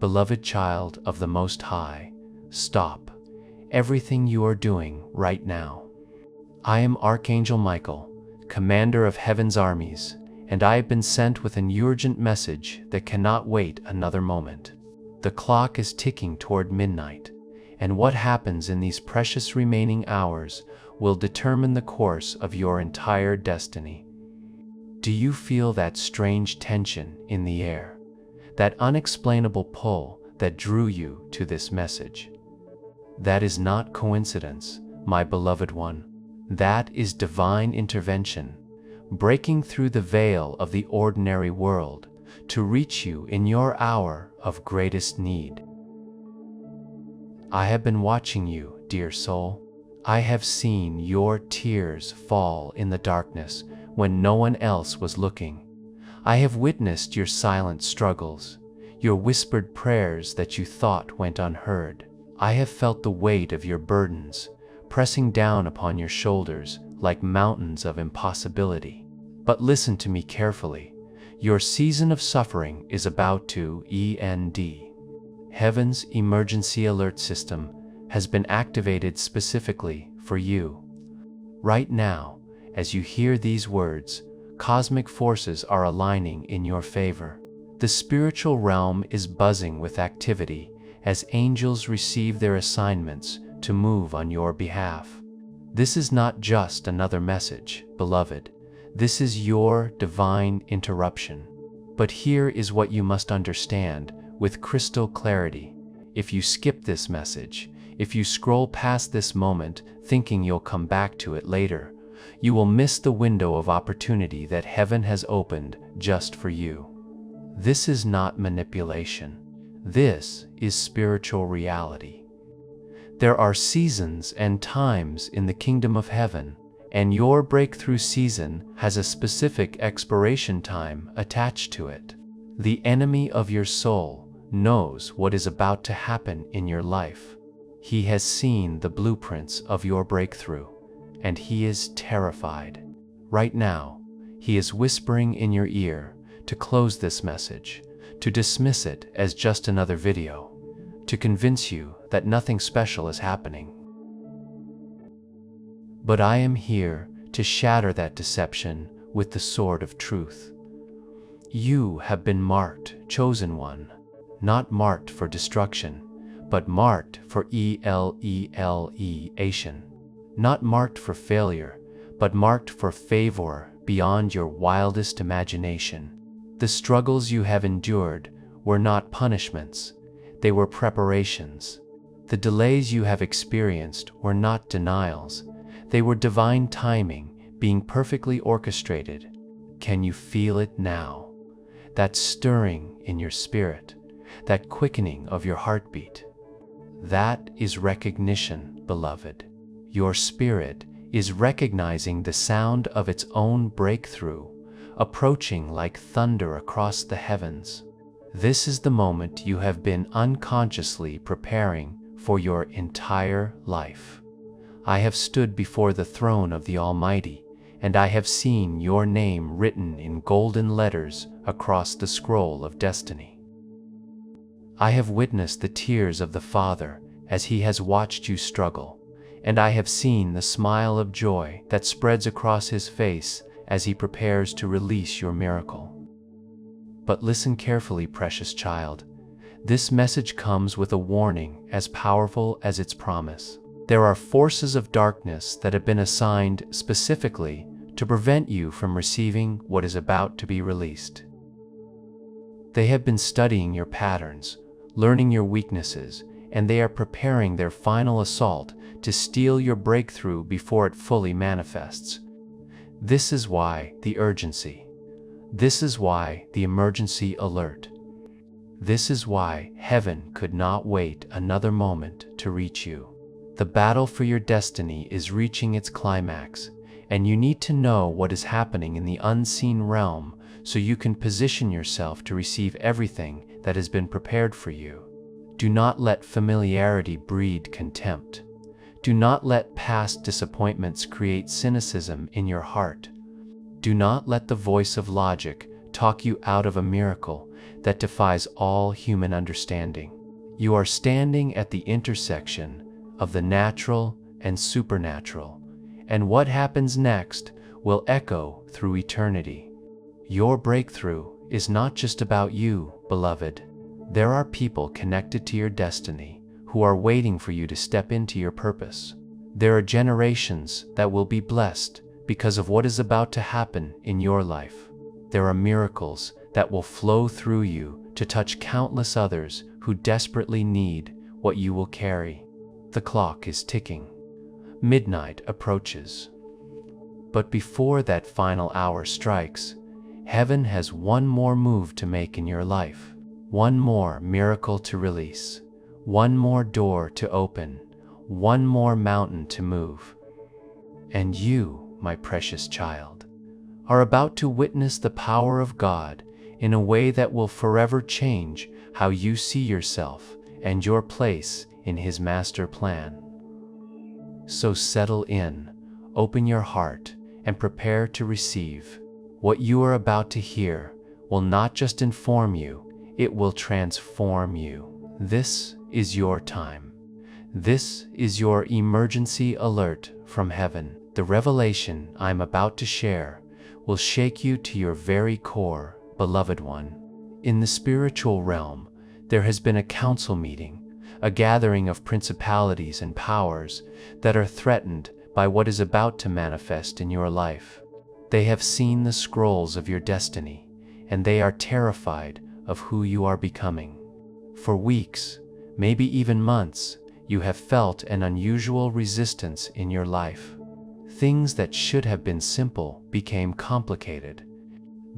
beloved child of the Most High, stop everything you are doing right now. I am Archangel Michael, commander of heaven's armies, and I have been sent with an urgent message that cannot wait another moment. The clock is ticking toward midnight, and what happens in these precious remaining hours will determine the course of your entire destiny. Do you feel that strange tension in the air, that unexplainable pull that drew you to this message? That is not coincidence, my beloved one. That is divine intervention, breaking through the veil of the ordinary world to reach you in your hour of greatest need. I have been watching you, dear soul. I have seen your tears fall in the darkness when no one else was looking. I have witnessed your silent struggles, your whispered prayers that you thought went unheard. I have felt the weight of your burdens pressing down upon your shoulders like mountains of impossibility. But listen to me carefully. Your season of suffering is about to end. Heaven's emergency alert system has been activated specifically for you. Right now, as you hear these words, cosmic forces are aligning in your favor. The spiritual realm is buzzing with activity as angels receive their assignments to move on your behalf. This is not just another message, beloved. This is your divine interruption. But here is what you must understand with crystal clarity. If you skip this message, if you scroll past this moment thinking you'll come back to it later, you will miss the window of opportunity that heaven has opened just for you. This is not manipulation. This is spiritual reality. There are seasons and times in the kingdom of heaven, and your breakthrough season has a specific expiration time attached to it. The enemy of your soul knows what is about to happen in your life. He has seen the blueprints of your breakthrough, and he is terrified. Right now, he is whispering in your ear to close this message, to dismiss it as just another video, to convince you that nothing special is happening. But I am here to shatter that deception with the sword of truth. You have been marked, chosen one, not marked for destruction, but marked for elevation. Not marked for failure, but marked for favor beyond your wildest imagination. The struggles you have endured were not punishments, they were preparations. The delays you have experienced were not denials, they were divine timing being perfectly orchestrated. Can you feel it now? That stirring in your spirit, that quickening of your heartbeat. That is recognition, beloved. Your spirit is recognizing the sound of its own breakthrough, approaching like thunder across the heavens. This is the moment you have been unconsciously preparing for your entire life. I have stood before the throne of the Almighty, and I have seen your name written in golden letters across the scroll of destiny. I have witnessed the tears of the Father as he has watched you struggle, and I have seen the smile of joy that spreads across his face as he prepares to release your miracle. But listen carefully, precious child. This message comes with a warning as powerful as its promise. There are forces of darkness that have been assigned specifically to prevent you from receiving what is about to be released. They have been studying your patterns, learning your weaknesses, and they are preparing their final assault to steal your breakthrough before it fully manifests. This is why the urgency. This is why the emergency alert. This is why heaven could not wait another moment to reach you. The battle for your destiny is reaching its climax, and you need to know what is happening in the unseen realm so you can position yourself to receive everything that has been prepared for you. Do not let familiarity breed contempt. Do not let past disappointments create cynicism in your heart. Do not let the voice of logic talk you out of a miracle that defies all human understanding. You are standing at the intersection of the natural and supernatural, and what happens next will echo through eternity. Your breakthrough is not just about you, beloved. There are people connected to your destiny who are waiting for you to step into your purpose. There are generations that will be blessed because of what is about to happen in your life. There are miracles that will flow through you to touch countless others who desperately need what you will carry. The clock is ticking. Midnight approaches. But before that final hour strikes, heaven has one more move to make in your life, one more miracle to release, one more door to open, one more mountain to move. And you, my precious child, are about to witness the power of God in a way that will forever change how you see yourself and your place in His master plan. So settle in, open your heart, and prepare to receive. What you are about to hear will not just inform you, it will transform you. This is your time. This is your emergency alert from heaven. The revelation I'm about to share will shake you to your very core, beloved one. In the spiritual realm, there has been a council meeting, a gathering of principalities and powers that are threatened by what is about to manifest in your life. They have seen the scrolls of your destiny, and they are terrified of who you are becoming. For weeks, maybe even months, you have felt an unusual resistance in your life. Things that should have been simple became complicated.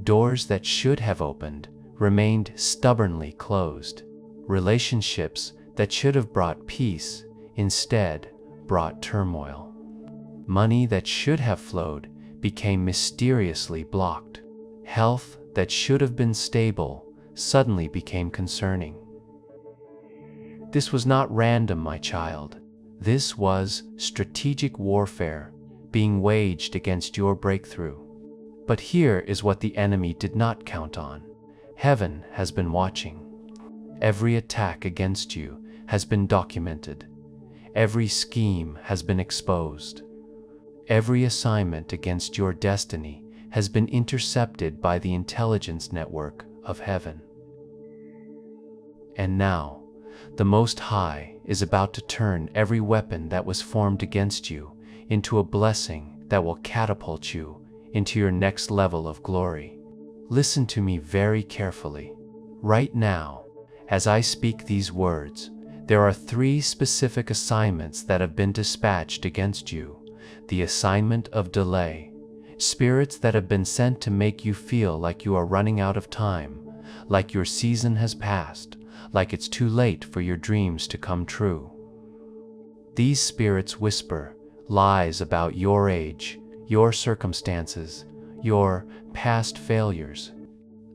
Doors that should have opened remained stubbornly closed. Relationships that should have brought peace instead brought turmoil. Money that should have flowed became mysteriously blocked. Health that should have been stable suddenly became concerning. This was not random, my child. This was strategic warfare being waged against your breakthrough. But here is what the enemy did not count on. Heaven has been watching. Every attack against you has been documented. Every scheme has been exposed. Every assignment against your destiny has been intercepted by the intelligence network of heaven. And now, the Most High is about to turn every weapon that was formed against you into a blessing that will catapult you into your next level of glory. Listen to me very carefully. Right now, as I speak these words, there are 3 specific assignments that have been dispatched against you. The assignment of delay, spirits that have been sent to make you feel like you are running out of time, like your season has passed, like it's too late for your dreams to come true. These spirits whisper lies about your age, your circumstances, your past failures.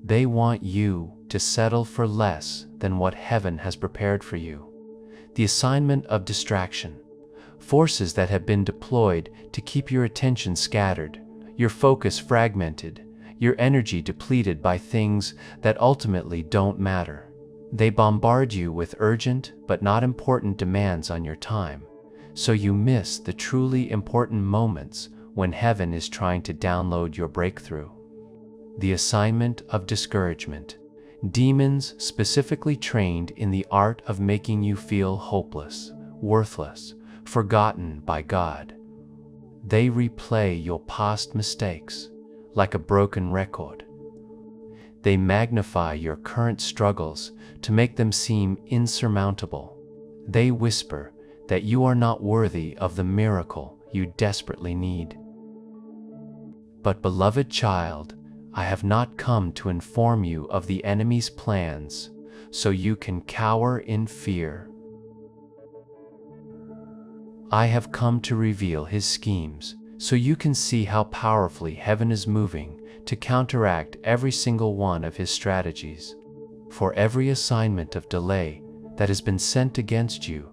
They want you to settle for less than what heaven has prepared for you. The assignment of distraction, forces that have been deployed to keep your attention scattered, your focus fragmented, your energy depleted by things that ultimately don't matter. They bombard you with urgent but not important demands on your time, so you miss the truly important moments when heaven is trying to download your breakthrough. The assignment of discouragement, demons specifically trained in the art of making you feel hopeless, worthless, forgotten by God. They replay your past mistakes like a broken record. They magnify your current struggles to make them seem insurmountable. They whisper that you are not worthy of the miracle you desperately need. But beloved child, I have not come to inform you of the enemy's plans so you can cower in fear. I have come to reveal his schemes so you can see how powerfully heaven is moving to counteract every single one of his strategies. For every assignment of delay that has been sent against you,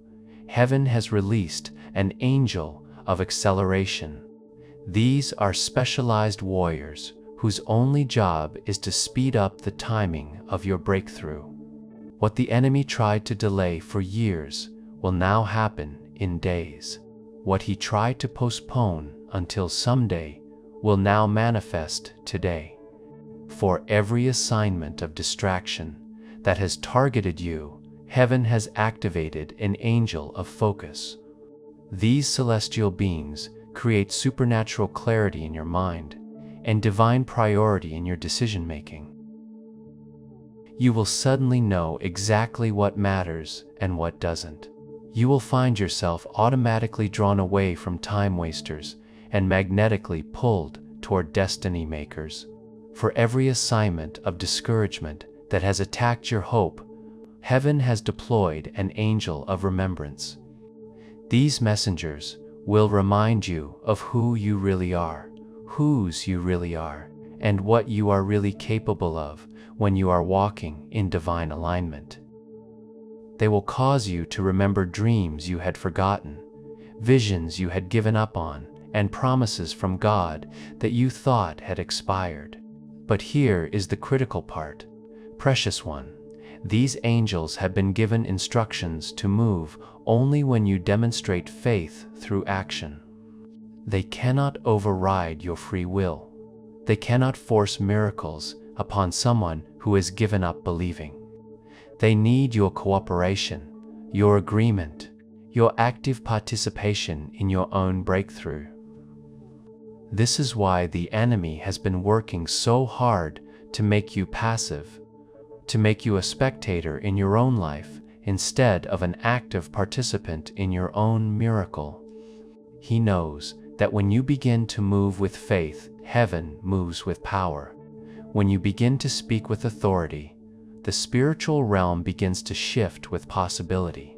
heaven has released an angel of acceleration. These are specialized warriors whose only job is to speed up the timing of your breakthrough. What the enemy tried to delay for years will now happen in days. What he tried to postpone until someday will now manifest today. For every assignment of distraction that has targeted you, heaven has activated an angel of focus. These celestial beings create supernatural clarity in your mind and divine priority in your decision-making. You will suddenly know exactly what matters and what doesn't. You will find yourself automatically drawn away from time wasters and magnetically pulled toward destiny makers. For every assignment of discouragement that has attacked your hope, heaven has deployed an angel of remembrance. These messengers will remind you of who you really are, whose you really are, and what you are really capable of when you are walking in divine alignment. They will cause you to remember dreams you had forgotten, visions you had given up on, and promises from God that you thought had expired. But here is the critical part. Precious one, these angels have been given instructions to move only when you demonstrate faith through action. They cannot override your free will. They cannot force miracles upon someone who has given up believing. They need your cooperation, your agreement, your active participation in your own breakthrough. This is why the enemy has been working so hard to make you passive, to make you a spectator in your own life instead of an active participant in your own miracle. He knows that when you begin to move with faith, heaven moves with power. When you begin to speak with authority, the spiritual realm begins to shift with possibility.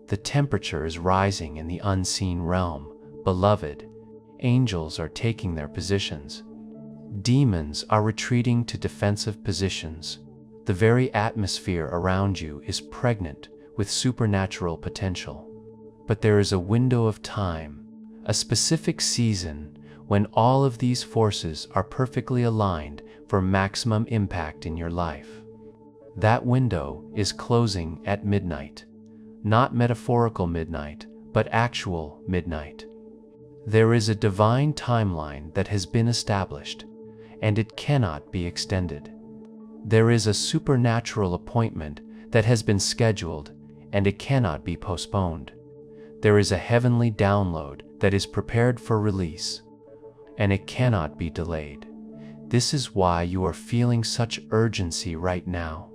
The temperature is rising in the unseen realm, beloved. Angels are taking their positions. Demons are retreating to defensive positions. The very atmosphere around you is pregnant with supernatural potential. But there is a window of time, a specific season, when all of these forces are perfectly aligned for maximum impact in your life. That window is closing at midnight. Not metaphorical midnight, but actual midnight. There is a divine timeline that has been established, and it cannot be extended. There is a supernatural appointment that has been scheduled, and it cannot be postponed. There is a heavenly download that is prepared for release, and it cannot be delayed. This is why you are feeling such urgency right now.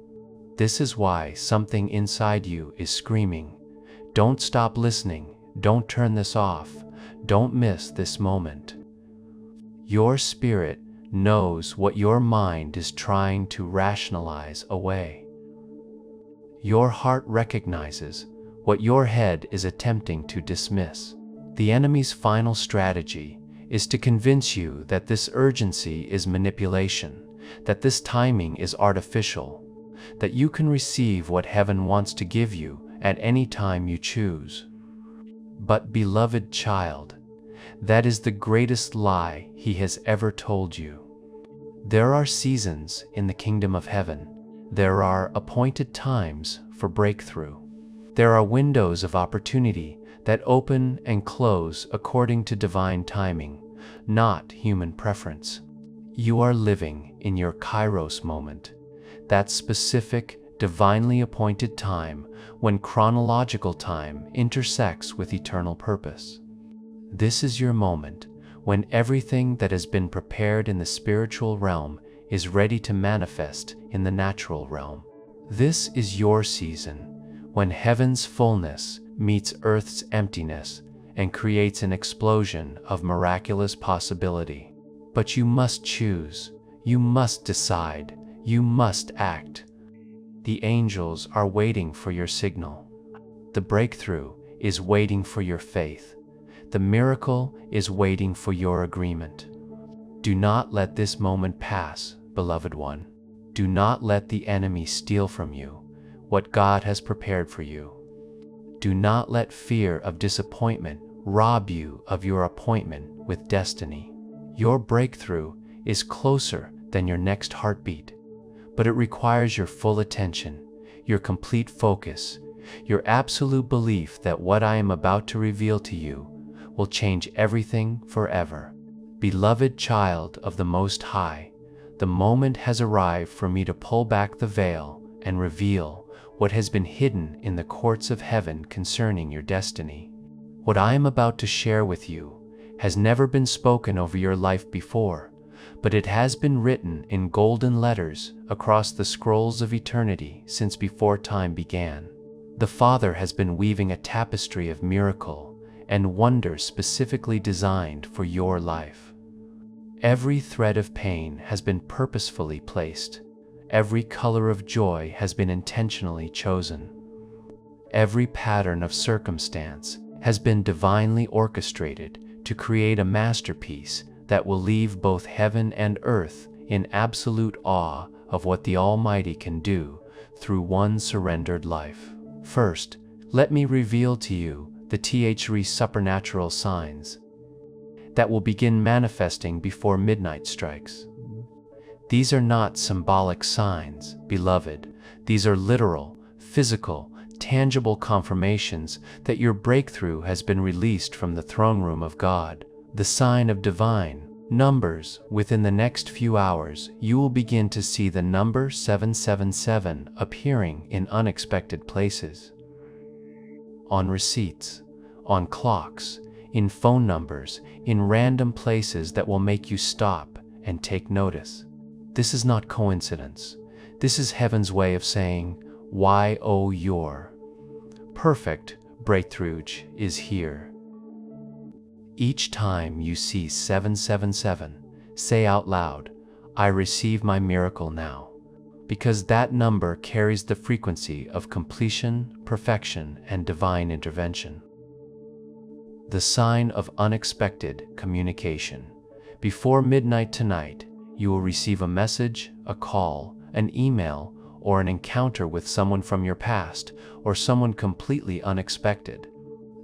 This is why something inside you is screaming, "Don't stop listening, don't turn this off, don't miss this moment." Your spirit knows what your mind is trying to rationalize away. Your heart recognizes what your head is attempting to dismiss. The enemy's final strategy is to convince you that this urgency is manipulation, that this timing is artificial, that you can receive what heaven wants to give you at any time you choose. But beloved child, that is the greatest lie he has ever told you. There are seasons in the kingdom of heaven. There are appointed times for breakthrough. There are windows of opportunity that open and close according to divine timing, not human preference. You are living in your Kairos moment, that specific, divinely appointed time when chronological time intersects with eternal purpose. This is your moment when everything that has been prepared in the spiritual realm is ready to manifest in the natural realm. This is your season when heaven's fullness meets earth's emptiness and creates an explosion of miraculous possibility. But you must choose, you must decide, you must act. The angels are waiting for your signal. The breakthrough is waiting for your faith. The miracle is waiting for your agreement. Do not let this moment pass, beloved one. Do not let the enemy steal from you what God has prepared for you. Do not let fear of disappointment rob you of your appointment with destiny. Your breakthrough is closer than your next heartbeat. But it requires your full attention, your complete focus, your absolute belief that what I am about to reveal to you will change everything forever. Beloved child of the Most High, the moment has arrived for me to pull back the veil and reveal what has been hidden in the courts of heaven concerning your destiny. What I am about to share with you has never been spoken over your life before, but it has been written in golden letters across the scrolls of eternity since before time began. The Father has been weaving a tapestry of miracle and wonder specifically designed for your life. Every thread of pain has been purposefully placed. Every color of joy has been intentionally chosen. Every pattern of circumstance has been divinely orchestrated to create a masterpiece that will leave both heaven and earth in absolute awe of what the Almighty can do through one surrendered life. First, let me reveal to you the three supernatural signs that will begin manifesting before midnight strikes. These are not symbolic signs, beloved. These are literal, physical, tangible confirmations that your breakthrough has been released from the throne room of God. The sign of divine numbers. Within the next few hours, you will begin to see the number 777 appearing in unexpected places. On receipts, on clocks, in phone numbers, in random places that will make you stop and take notice. This is not coincidence. This is heaven's way of saying, why, oh, your perfect breakthrough is here. Each time you see 777, say out loud, I receive my miracle now, because that number carries the frequency of completion, perfection, and divine intervention. The sign of unexpected communication. Before midnight tonight, you will receive a message, a call, an email, or an encounter with someone from your past or someone completely unexpected.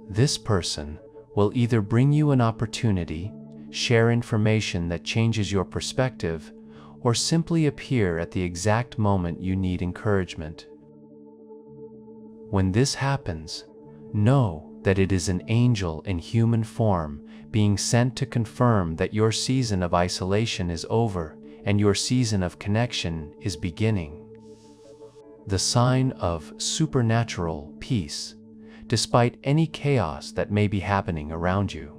This person will either bring you an opportunity, share information that changes your perspective, or simply appear at the exact moment you need encouragement. When this happens, know that it is an angel in human form being sent to confirm that your season of isolation is over and your season of connection is beginning. The sign of supernatural peace, despite any chaos that may be happening around you.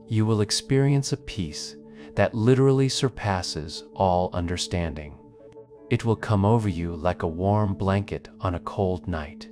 You will experience a peace that literally surpasses all understanding. It will come over you like a warm blanket on a cold night.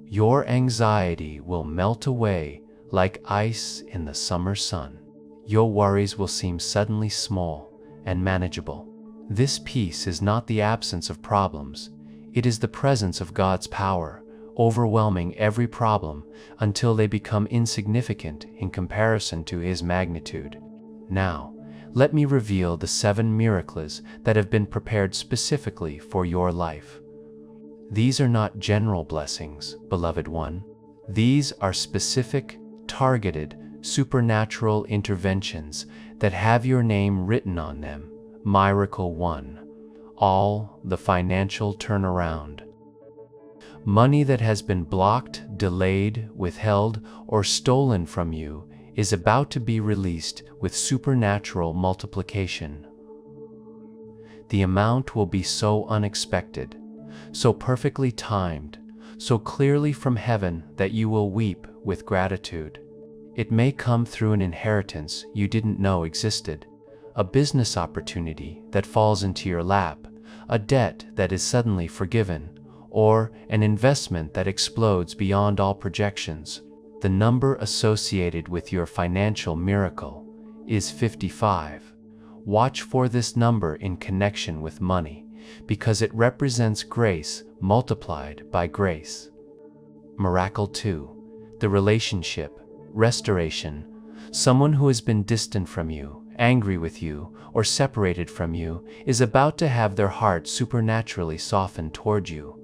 Your anxiety will melt away like ice in the summer sun. Your worries will seem suddenly small and manageable. This peace is not the absence of problems. It is the presence of God's power, overwhelming every problem until they become insignificant in comparison to His magnitude. Now, let me reveal the 7 miracles that have been prepared specifically for your life. These are not general blessings, beloved one. These are specific, targeted, supernatural interventions that have your name written on them. Miracle 1. All the financial turnaround. Money that has been blocked, delayed, withheld, or stolen from you is about to be released with supernatural multiplication. The amount will be so unexpected, so perfectly timed, so clearly from heaven that you will weep with gratitude. It may come through an inheritance you didn't know existed, a business opportunity that falls into your lap, a debt that is suddenly forgiven, or an investment that explodes beyond all projections. The number associated with your financial miracle is 55. Watch for this number in connection with money, because it represents grace multiplied by grace. Miracle 2. The relationship, restoration. Someone who has been distant from you, angry with you, or separated from you is about to have their heart supernaturally softened toward you.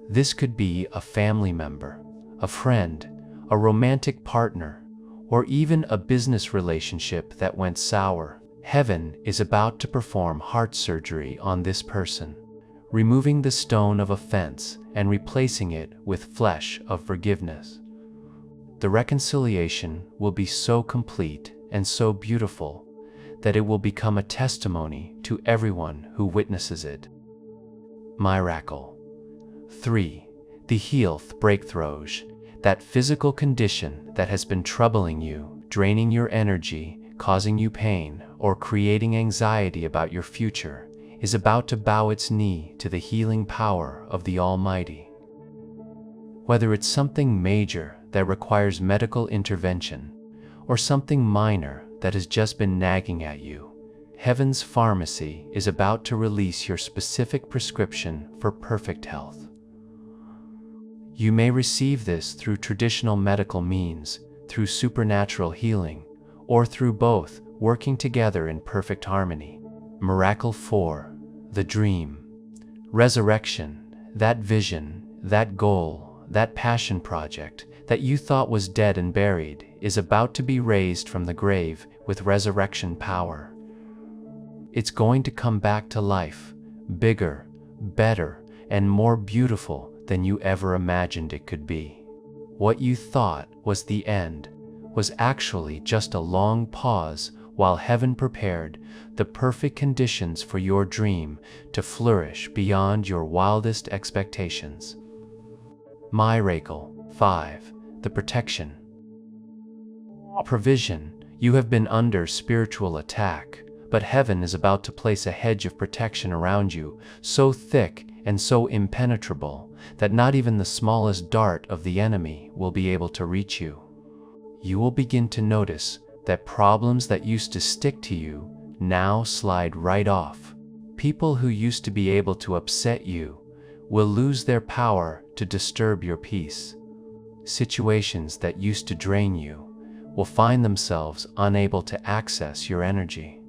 This could be a family member, a friend, a romantic partner, or even a business relationship that went sour. Heaven is about to perform heart surgery on this person, removing the stone of offense and replacing it with flesh of forgiveness. The reconciliation will be so complete and so beautiful that it will become a testimony to everyone who witnesses it. Miracle 3. The health breakthroughs, that physical condition that has been troubling you, draining your energy, causing you pain, or creating anxiety about your future, is about to bow its knee to the healing power of the Almighty. Whether it's something major that requires medical intervention, or something minor that has just been nagging at you, Heaven's pharmacy is about to release your specific prescription for perfect health. You may receive this through traditional medical means, through supernatural healing, or through both working together in perfect harmony. Miracle 4. The dream. Resurrection, that vision, that goal, that passion project that you thought was dead and buried is about to be raised from the grave with resurrection power. It's going to come back to life, bigger, better, and more beautiful than you ever imagined it could be. What you thought was the end was actually just a long pause while heaven prepared the perfect conditions for your dream to flourish beyond your wildest expectations. Miracle 5. The protection. Provision. You have been under spiritual attack, but heaven is about to place a hedge of protection around you, so thick and so impenetrable that not even the smallest dart of the enemy will be able to reach you. You will begin to notice that problems that used to stick to you now slide right off. People who used to be able to upset you will lose their power to disturb your peace. Situations that used to drain you will find themselves unable to access your energy.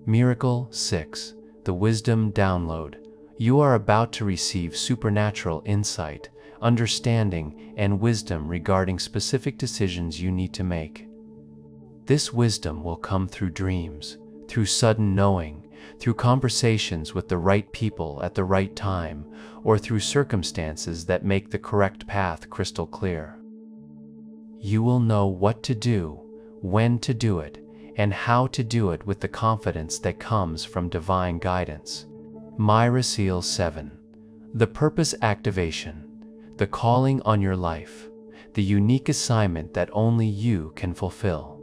Miracle 6. The wisdom download. You are about to receive supernatural insight, understanding, and wisdom regarding specific decisions you need to make. This wisdom will come through dreams, through sudden knowing, through conversations with the right people at the right time, or through circumstances that make the correct path crystal clear. You will know what to do, when to do it, and how to do it with the confidence that comes from divine guidance. Miracle 7. The purpose activation, the calling on your life, the unique assignment that only you can fulfill.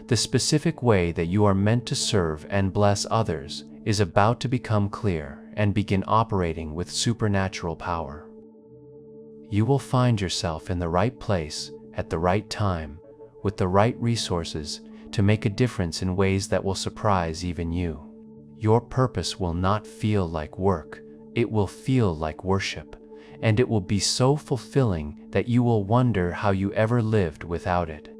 The specific way that you are meant to serve and bless others is about to become clear and begin operating with supernatural power. You will find yourself in the right place at the right time with the right resources to make a difference in ways that will surprise even you. Your purpose will not feel like work, it will feel like worship, and it will be so fulfilling that you will wonder how you ever lived without it.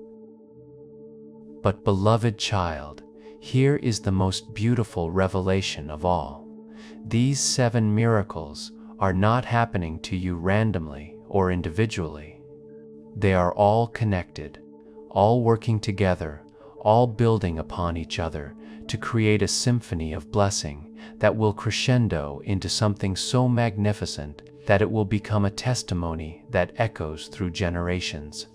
But beloved child, here is the most beautiful revelation of all. These 7 miracles are not happening to you randomly or individually. They are all connected, all working together, all building upon each other to create a symphony of blessing that will crescendo into something so magnificent that it will become a testimony that echoes through generations.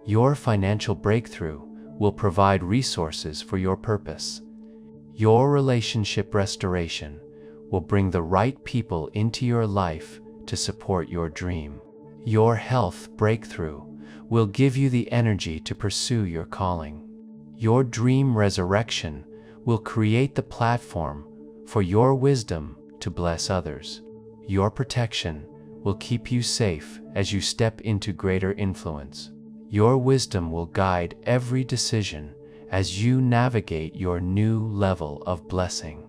Your financial breakthrough will provide resources for your purpose. Your relationship restoration will bring the right people into your life to support your dream. Your health breakthrough will give you the energy to pursue your calling. Your dream resurrection will create the platform for your wisdom to bless others. Your protection will keep you safe as you step into greater influence. Your wisdom will guide every decision as you navigate your new level of blessing.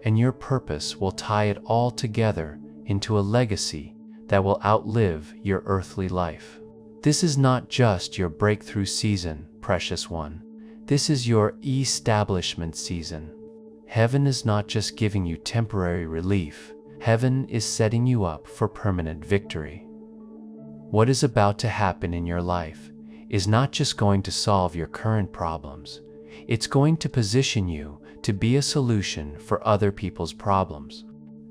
And your purpose will tie it all together into a legacy that will outlive your earthly life. This is not just your breakthrough season, precious one. This is your establishment season. Heaven is not just giving you temporary relief. Heaven is setting you up for permanent victory. What is about to happen in your life is not just going to solve your current problems. It's going to position you to be a solution for other people's problems.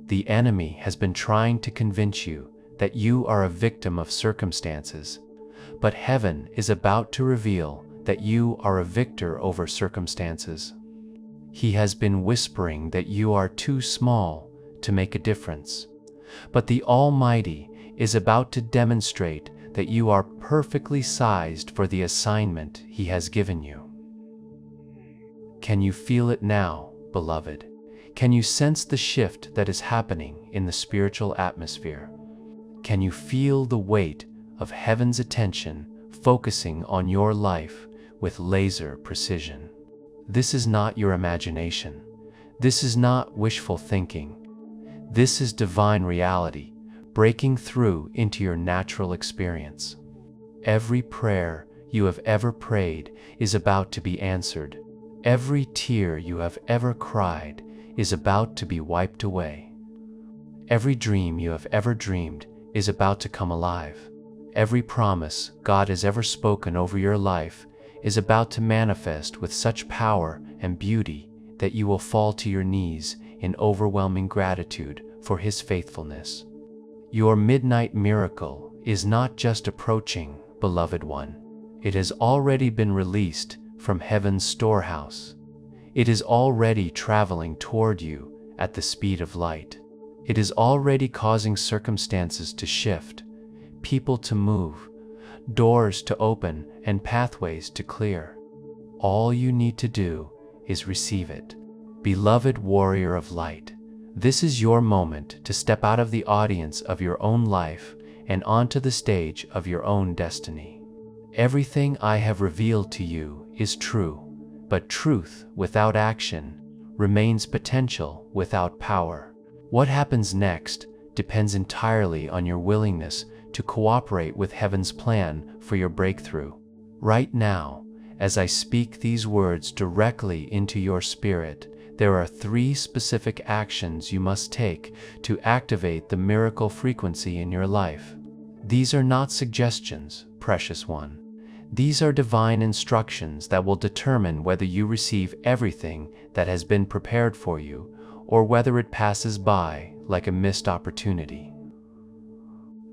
The enemy has been trying to convince you that you are a victim of circumstances, but heaven is about to reveal that you are a victor over circumstances. He has been whispering that you are too small to make a difference, but the Almighty is about to demonstrate that you are perfectly sized for the assignment He has given you. Can you feel it now, beloved? Can you sense the shift that is happening in the spiritual atmosphere? Can you feel the weight of heaven's attention focusing on your life with laser precision? This is not your imagination. This is not wishful thinking. This is divine reality breaking through into your natural experience. Every prayer you have ever prayed is about to be answered. Every tear you have ever cried is about to be wiped away. Every dream you have ever dreamed is about to come alive. Every promise God has ever spoken over your life is about to manifest with such power and beauty that you will fall to your knees in overwhelming gratitude for His faithfulness. Your midnight miracle is not just approaching, beloved one. It has already been released from heaven's storehouse. It is already traveling toward you at the speed of light. It is already causing circumstances to shift, people to move, doors to open, and pathways to clear. All you need to do is receive it. Beloved warrior of light, this is your moment to step out of the audience of your own life and onto the stage of your own destiny. Everything I have revealed to you is true, but truth without action remains potential without power. What happens next depends entirely on your willingness to cooperate with heaven's plan for your breakthrough. Right now, as I speak these words directly into your spirit, there are 3 specific actions you must take to activate the miracle frequency in your life. These are not suggestions, precious one. These are divine instructions that will determine whether you receive everything that has been prepared for you, or whether it passes by like a missed opportunity.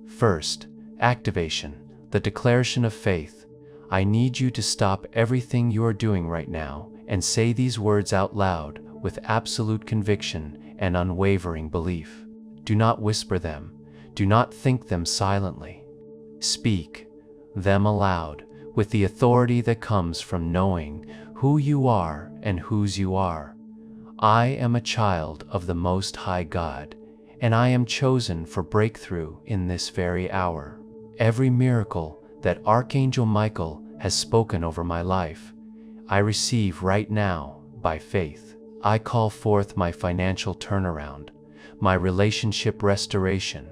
First, activation, the declaration of faith. I need you to stop everything you are doing right now and say these words out loud with absolute conviction and unwavering belief. Do not whisper them. Do not think them silently. Speak them aloud with the authority that comes from knowing who you are and whose you are. I am a child of the Most High God, and I am chosen for breakthrough in this very hour. Every miracle that Archangel Michael has spoken over my life, I receive right now by faith. I call forth my financial turnaround, my relationship restoration,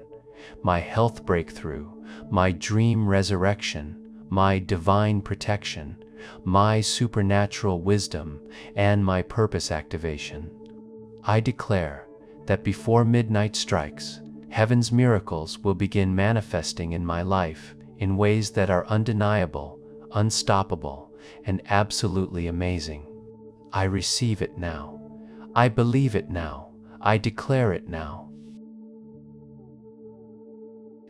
my health breakthrough, my dream resurrection, my divine protection, my supernatural wisdom, and my purpose activation. I declare that before midnight strikes, heaven's miracles will begin manifesting in my life in ways that are undeniable, unstoppable, and absolutely amazing. I receive it now. I believe it now. I declare it now.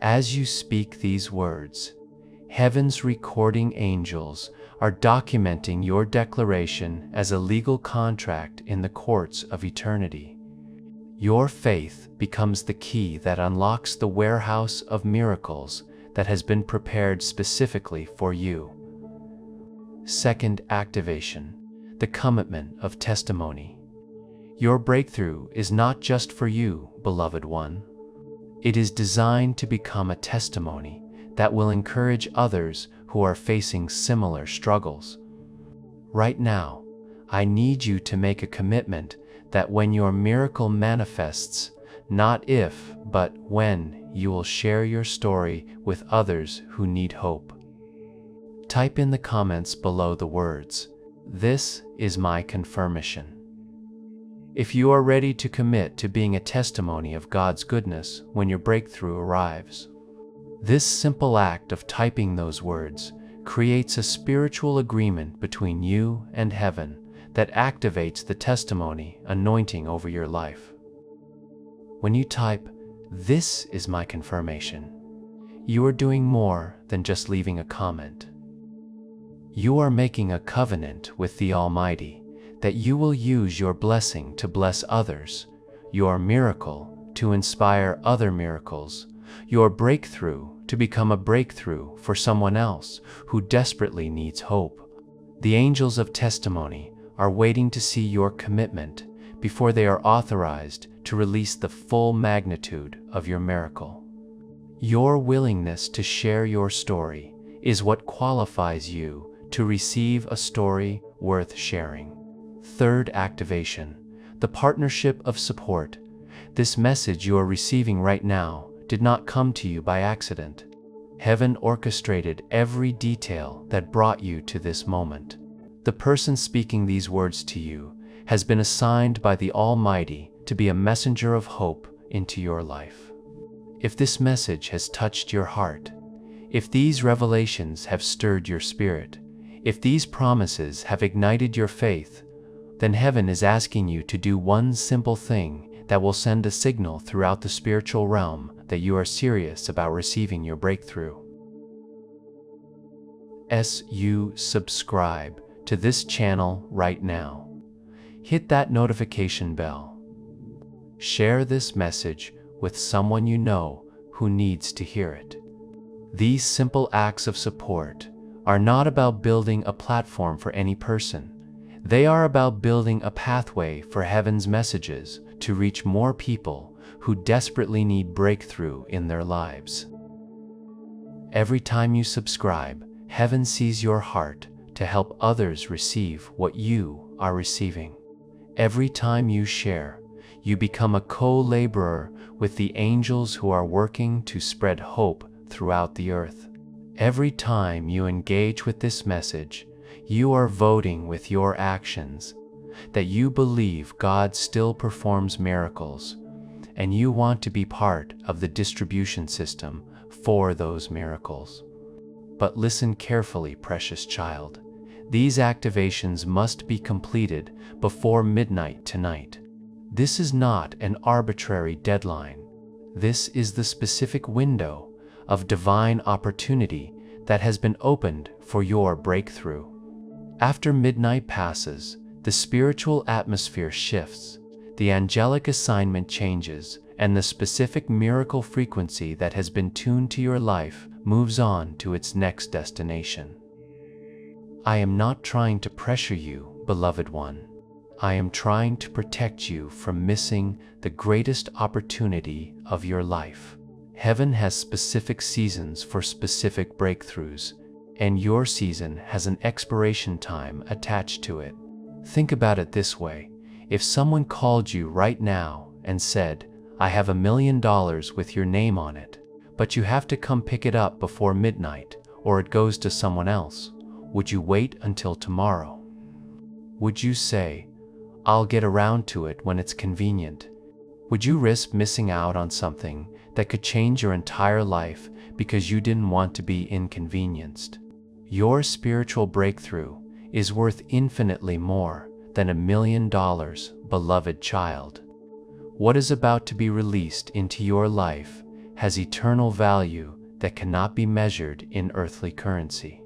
As you speak these words, heaven's recording angels are documenting your declaration as a legal contract in the courts of eternity. Your faith becomes the key that unlocks the warehouse of miracles that has been prepared specifically for you. Second activation, the commitment of testimony. Your breakthrough is not just for you, beloved one. It is designed to become a testimony that will encourage others who are facing similar struggles. Right now, I need you to make a commitment that when your miracle manifests, not if, but when, you will share your story with others who need hope. Type in the comments below the words, "This is my confirmation." If you are ready to commit to being a testimony of God's goodness when your breakthrough arrives. This simple act of typing those words creates a spiritual agreement between you and heaven that activates the testimony anointing over your life. When you type, "This is my confirmation," you are doing more than just leaving a comment. You are making a covenant with the Almighty that you will use your blessing to bless others, your miracle to inspire other miracles, your breakthrough to become a breakthrough for someone else who desperately needs hope. The angels of testimony are waiting to see your commitment before they are authorized to release the full magnitude of your miracle. Your willingness to share your story is what qualifies you to receive a story worth sharing. Third activation, the partnership of support. This message you are receiving right now did not come to you by accident. Heaven orchestrated every detail that brought you to this moment. The person speaking these words to you has been assigned by the Almighty to be a messenger of hope into your life. If this message has touched your heart, if these revelations have stirred your spirit, if these promises have ignited your faith, then heaven is asking you to do one simple thing that will send a signal throughout the spiritual realm that you are serious about receiving your breakthrough. You subscribe to this channel right now. Hit that notification bell. Share this message with someone you know who needs to hear it. These simple acts of support are not about building a platform for any person. They are about building a pathway for heaven's messages to reach more people who desperately need breakthrough in their lives. Every time you subscribe, heaven sees your heart to help others receive what you are receiving. Every time you share, you become a co-laborer with the angels who are working to spread hope throughout the earth. Every time you engage with this message, you are voting with your actions that you believe God still performs miracles, and you want to be part of the distribution system for those miracles. But listen carefully, precious child. These activations must be completed before midnight tonight. This is not an arbitrary deadline. This is the specific window of divine opportunity that has been opened for your breakthrough. After midnight passes, the spiritual atmosphere shifts, the angelic assignment changes, and the specific miracle frequency that has been tuned to your life moves on to its next destination. I am not trying to pressure you, beloved one. I am trying to protect you from missing the greatest opportunity of your life. Heaven has specific seasons for specific breakthroughs, and your season has an expiration time attached to it. Think about it this way. If someone called you right now and said, "I have $1 million with your name on it, but you have to come pick it up before midnight or it goes to someone else," would you wait until tomorrow? Would you say, "I'll get around to it when it's convenient"? Would you risk missing out on something that could change your entire life because you didn't want to be inconvenienced? Your spiritual breakthrough is worth infinitely more than $1 million, beloved child. What is about to be released into your life has eternal value that cannot be measured in earthly currency.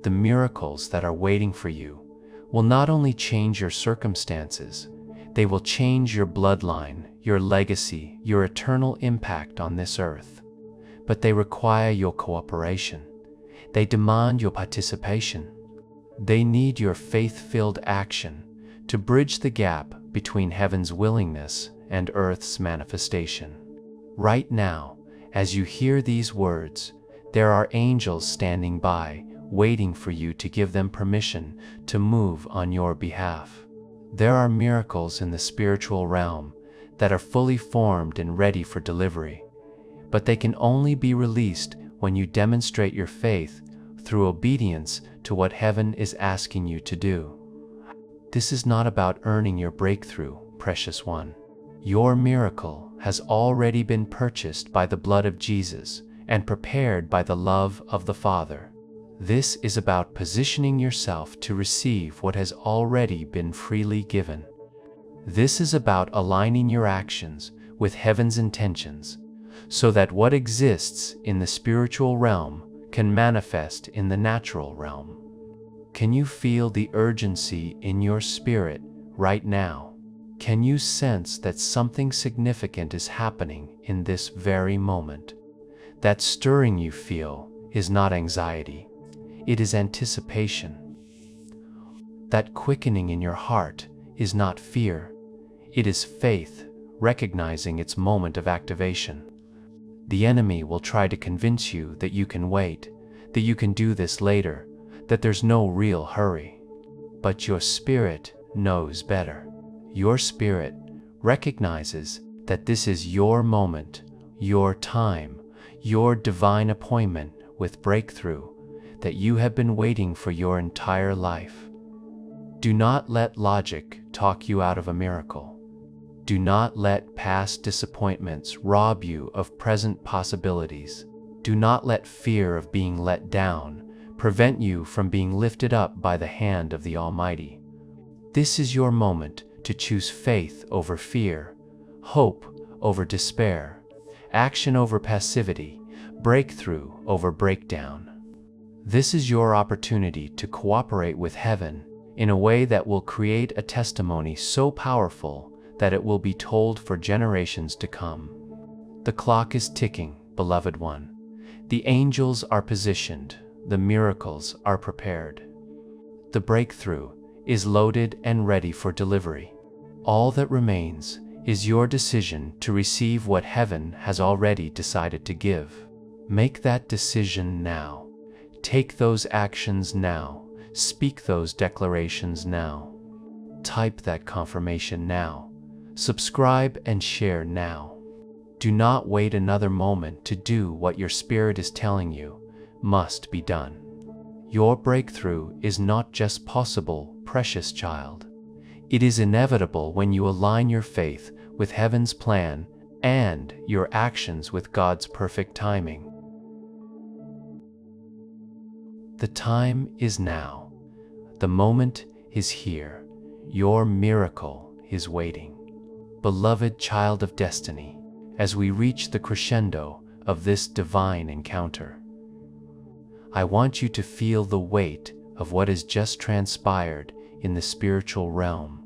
The miracles that are waiting for you will not only change your circumstances, they will change your bloodline, your legacy, your eternal impact on this earth. But they require your cooperation. They demand your participation. They need your faith-filled action to bridge the gap between heaven's willingness and earth's manifestation. Right now, as you hear these words, there are angels standing by, waiting for you to give them permission to move on your behalf. There are miracles in the spiritual realm that are fully formed and ready for delivery, but they can only be released when you demonstrate your faith through obedience to what heaven is asking you to do. This is not about earning your breakthrough, precious one. Your miracle has already been purchased by the blood of Jesus and prepared by the love of the Father. This is about positioning yourself to receive what has already been freely given. This is about aligning your actions with heaven's intentions, so that what exists in the spiritual realm can manifest in the natural realm. Can you feel the urgency in your spirit right now? Can you sense that something significant is happening in this very moment? That stirring you feel is not anxiety, it is anticipation. That quickening in your heart is not fear, it is faith, recognizing its moment of activation. The enemy will try to convince you that you can wait, that you can do this later, that there's no real hurry. But your spirit knows better. Your spirit recognizes that this is your moment, your time, your divine appointment with breakthrough that you have been waiting for your entire life. Do not let logic talk you out of a miracle. Do not let past disappointments rob you of present possibilities. Do not let fear of being let down prevent you from being lifted up by the hand of the Almighty. This is your moment to choose faith over fear, hope over despair, action over passivity, breakthrough over breakdown. This is your opportunity to cooperate with heaven in a way that will create a testimony so powerful that it will be told for generations to come. The clock is ticking, beloved one. The angels are positioned, the miracles are prepared. The breakthrough is loaded and ready for delivery. All that remains is your decision to receive what heaven has already decided to give. Make that decision now. Take those actions now. Speak those declarations now. Type that confirmation now. Subscribe and share now. Do not wait another moment to do what your spirit is telling you must be done. Your breakthrough is not just possible, precious child. It is inevitable when you align your faith with heaven's plan and your actions with God's perfect timing. The time is now. The moment is here. Your miracle is waiting. Beloved child of destiny, as we reach the crescendo of this divine encounter, I want you to feel the weight of what has just transpired in the spiritual realm.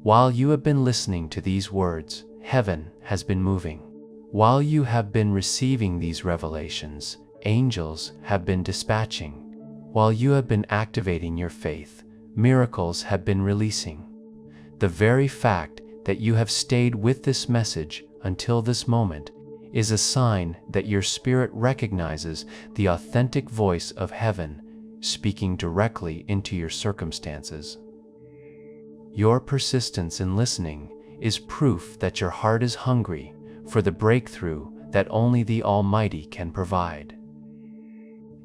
While you have been listening to these words, heaven has been moving. While you have been receiving these revelations, angels have been dispatching. While you have been activating your faith, miracles have been releasing. The very fact that you have stayed with this message until this moment is a sign that your spirit recognizes the authentic voice of heaven speaking directly into your circumstances. Your persistence in listening is proof that your heart is hungry for the breakthrough that only the Almighty can provide.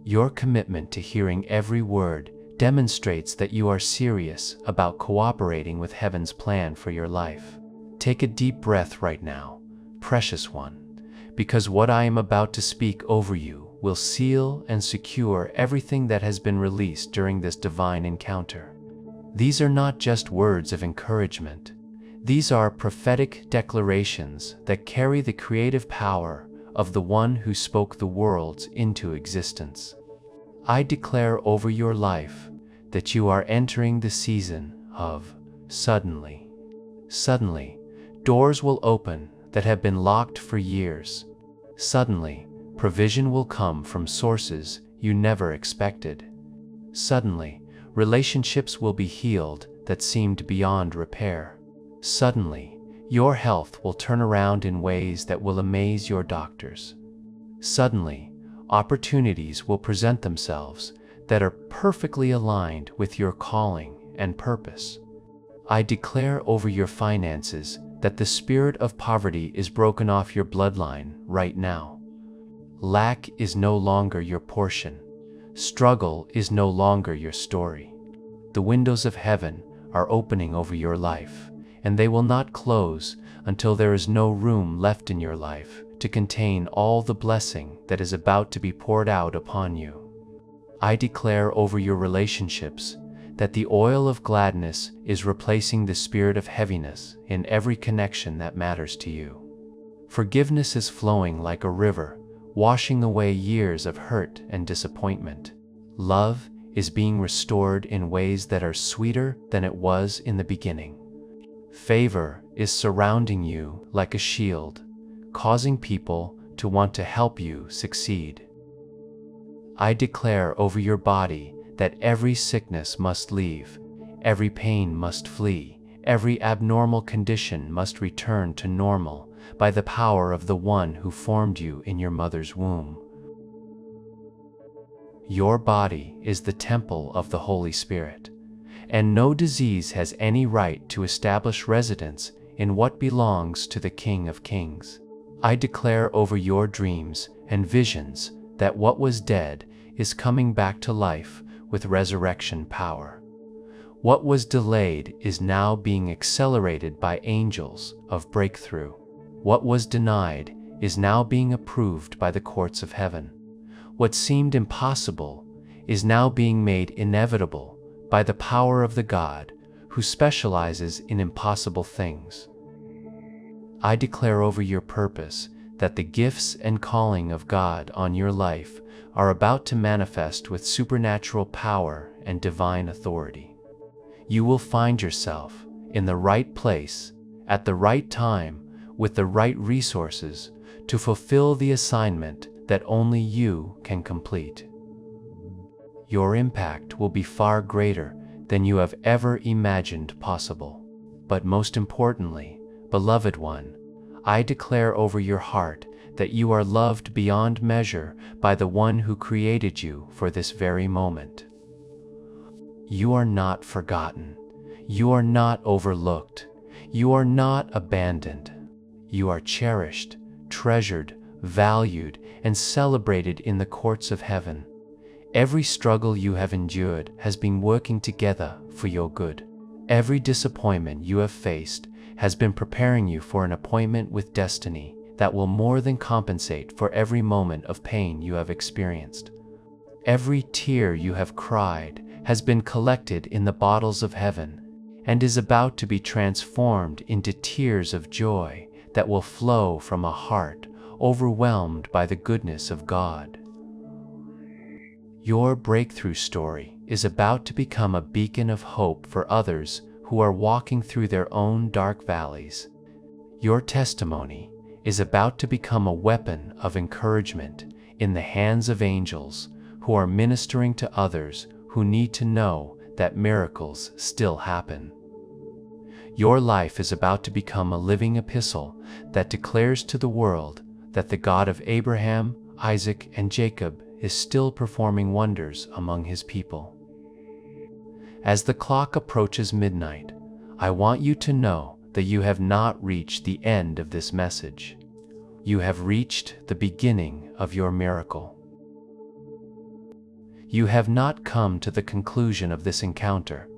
Your commitment to hearing every word demonstrates that you are serious about cooperating with heaven's plan for your life. Take a deep breath right now, precious one, because what I am about to speak over you will seal and secure everything that has been released during this divine encounter. These are not just words of encouragement. These are prophetic declarations that carry the creative power of the one who spoke the worlds into existence. I declare over your life that you are entering the season of suddenly. Suddenly, doors will open that have been locked for years. Suddenly, provision will come from sources you never expected. Suddenly, relationships will be healed that seemed beyond repair. Suddenly, your health will turn around in ways that will amaze your doctors. Suddenly, opportunities will present themselves that are perfectly aligned with your calling and purpose. I declare over your finances that the spirit of poverty is broken off your bloodline right now. Lack is no longer your portion. Struggle is no longer your story. The windows of heaven are opening over your life, and they will not close until there is no room left in your life to contain all the blessing that is about to be poured out upon you. I declare over your relationships that the oil of gladness is replacing the spirit of heaviness in every connection that matters to you. Forgiveness is flowing like a river, washing away years of hurt and disappointment. Love is being restored in ways that are sweeter than it was in the beginning. Favor is surrounding you like a shield, causing people to want to help you succeed. I declare over your body that every sickness must leave, every pain must flee, every abnormal condition must return to normal by the power of the one who formed you in your mother's womb. Your body is the temple of the Holy Spirit, and no disease has any right to establish residence in what belongs to the King of Kings. I declare over your dreams and visions that what was dead is coming back to life with resurrection power. What was delayed is now being accelerated by angels of breakthrough. What was denied is now being approved by the courts of heaven. What seemed impossible is now being made inevitable by the power of the God who specializes in impossible things. I declare over your purpose that the gifts and calling of God on your life are about to manifest with supernatural power and divine authority. You will find yourself in the right place at the right time with the right resources to fulfill the assignment that only you can complete. Your impact will be far greater than you have ever imagined possible. But most importantly, beloved one, I declare over your heart that you are loved beyond measure by the one who created you for this very moment. You are not forgotten. You are not overlooked. You are not abandoned. You are cherished, treasured, valued, and celebrated in the courts of heaven. Every struggle you have endured has been working together for your good. Every disappointment you have faced has been preparing you for an appointment with destiny that will more than compensate for every moment of pain you have experienced. Every tear you have cried has been collected in the bottles of heaven and is about to be transformed into tears of joy that will flow from a heart overwhelmed by the goodness of God. Your breakthrough story is about to become a beacon of hope for others who are walking through their own dark valleys. Your testimony is about to become a weapon of encouragement in the hands of angels who are ministering to others who need to know that miracles still happen. Your life is about to become a living epistle that declares to the world that the God of Abraham, Isaac, and Jacob is still performing wonders among his people. As the clock approaches midnight, I want you to know that you have not reached the end of this message. You have reached the beginning of your miracle. You have not come to the conclusion of this encounter.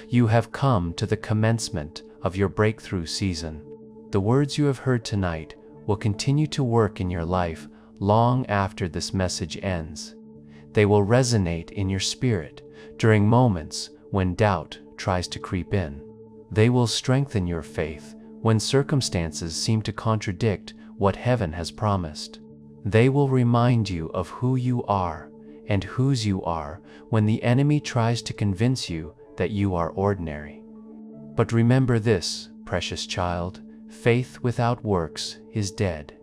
You have come to the commencement of your breakthrough season. The words you have heard tonight will continue to work in your life long after this message ends. They will resonate in your spirit during moments when doubt tries to creep in. They will strengthen your faith when circumstances seem to contradict what heaven has promised. They will remind you of who you are and whose you are when the enemy tries to convince you that you are ordinary. But remember this, precious child, faith without works is dead.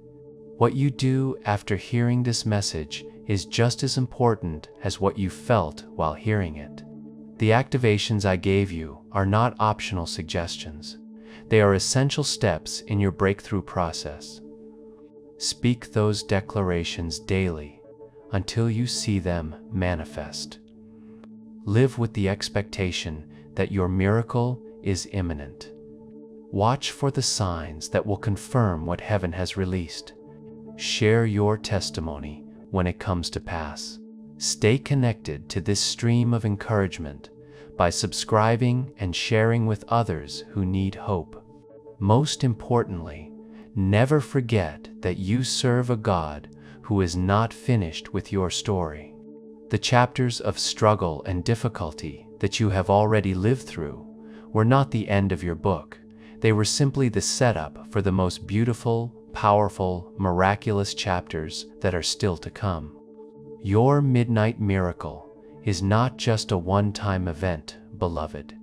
What you do after hearing this message is just as important as what you felt while hearing it. The activations I gave you are not optional suggestions. They are essential steps in your breakthrough process. Speak those declarations daily until you see them manifest. Live with the expectation that your miracle is imminent. Watch for the signs that will confirm what heaven has released. Share your testimony when it comes to pass. Stay connected to this stream of encouragement by subscribing and sharing with others who need hope. Most importantly, never forget that you serve a God who is not finished with your story. The chapters of struggle and difficulty that you have already lived through were not the end of your book. They were simply the setup for the most beautiful, powerful, miraculous chapters that are still to come. Your midnight miracle is not just a one-time event, beloved.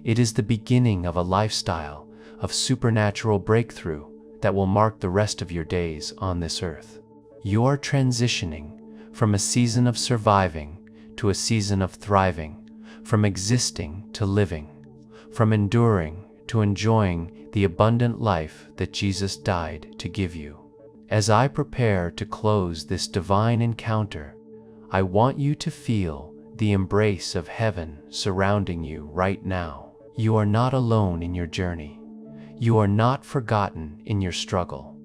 It is the beginning of a lifestyle of supernatural breakthrough that will mark the rest of your days on this earth. You are transitioning from a season of surviving to a season of thriving, from existing to living, from enduring to enjoying the abundant life that Jesus died to give you. As I prepare to close this divine encounter, I want you to feel the embrace of heaven surrounding you right now. You are not alone in your journey. You are not forgotten in your struggle.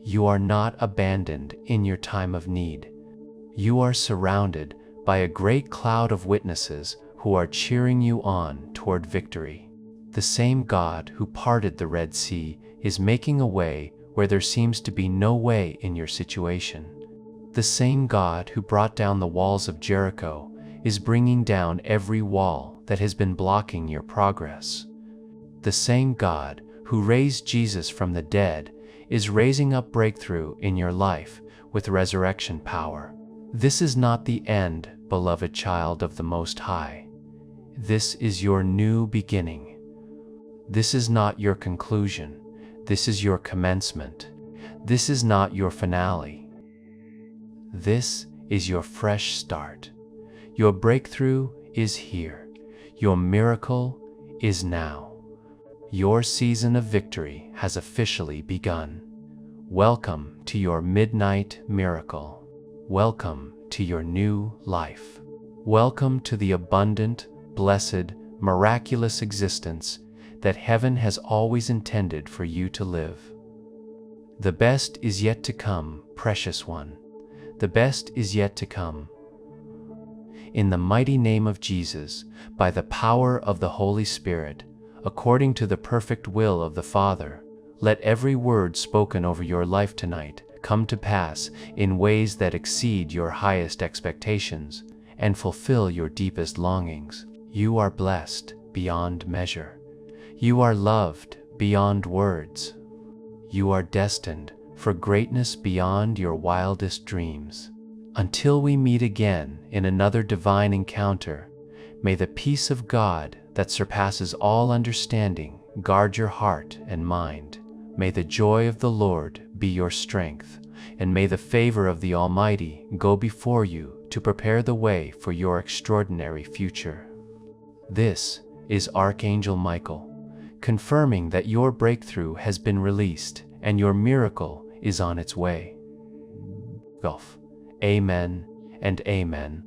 You are not abandoned in your time of need. You are surrounded by a great cloud of witnesses who are cheering you on toward victory. The same God who parted the Red Sea is making a way where there seems to be no way in your situation. The same God who brought down the walls of Jericho is bringing down every wall that has been blocking your progress. The same God who raised Jesus from the dead is raising up breakthrough in your life with resurrection power. This is not the end, beloved child of the Most High. This is your new beginning. This is not your conclusion. This is your commencement. This is not your finale. This is your fresh start. Your breakthrough is here. Your miracle is now. Your season of victory has officially begun. Welcome to your midnight miracle. Welcome to your new life. Welcome to the abundant, blessed, miraculous existence that heaven has always intended for you to live. The best is yet to come, precious one. The best is yet to come. In the mighty name of Jesus, by the power of the Holy Spirit, according to the perfect will of the Father, let every word spoken over your life tonight come to pass in ways that exceed your highest expectations and fulfill your deepest longings. You are blessed beyond measure. You are loved beyond words. You are destined for greatness beyond your wildest dreams. Until we meet again in another divine encounter, may the peace of God that surpasses all understanding guard your heart and mind. May the joy of the Lord be your strength, and may the favor of the Almighty go before you to prepare the way for your extraordinary future. This is Archangel Michael, confirming that your breakthrough has been released and your miracle is on its way. Amen and amen.